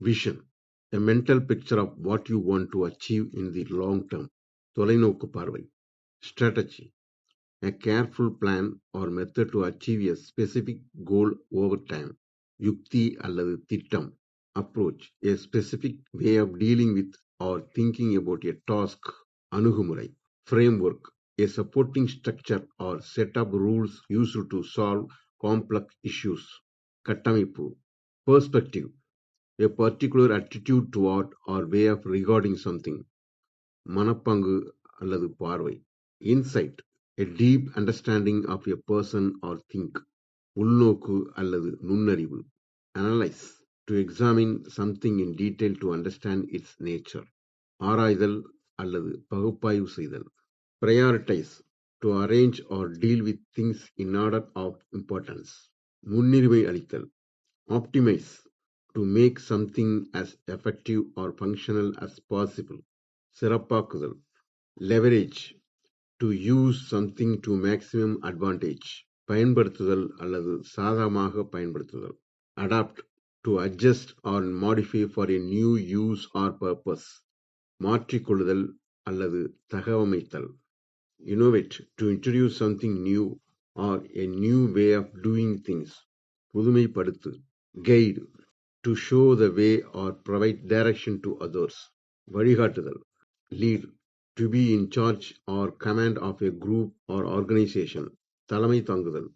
Vision, a mental picture of what you want to achieve in the long term. தொலைநோக்கு பார்வை. Strategy, a careful plan or method to achieve a specific goal over time. யுக்தி அல்லது திட்டம். Approach, a specific way of dealing with or thinking about a task. அணுகுமுறை. Framework, a supporting structure or set of rules used to solve complex issues. கட்டமைப்பு. Perspective, a particular attitude toward or way of regarding something. மனப்பாங்கு அல்லது பார்வை. Insight, a deep understanding of a person or thing. உள்நோக்கு அல்லது நுண்ணறிவு. Analyze, to examine something in detail to understand its nature. ஆராய்தல் அல்லது பகுப்பாய்வு செய்தல். Prioritize, to arrange or deal with things in order of importance. முன்னுரிமை அளித்தல். Optimize, to make something as effective or functional as possible. சிறப்பாக்குதல். Leverage, to use something to maximum advantage. பயன்படுத்துதல் அல்லது சாதகமாக பயன்படுத்துதல். Adapt, to adjust or modify for a new use or purpose. மாற்றிக்கொள்ளுதல் அல்லது தகவமைத்தல். Innovate, to introduce something new or a new way of doing things. புதுமைப்படுத்து. Guide, to show the way or provide direction to others. வழிகாட்டுதல். Lead, to be in charge or command of a group or organization. தலைமை தாங்குதல்.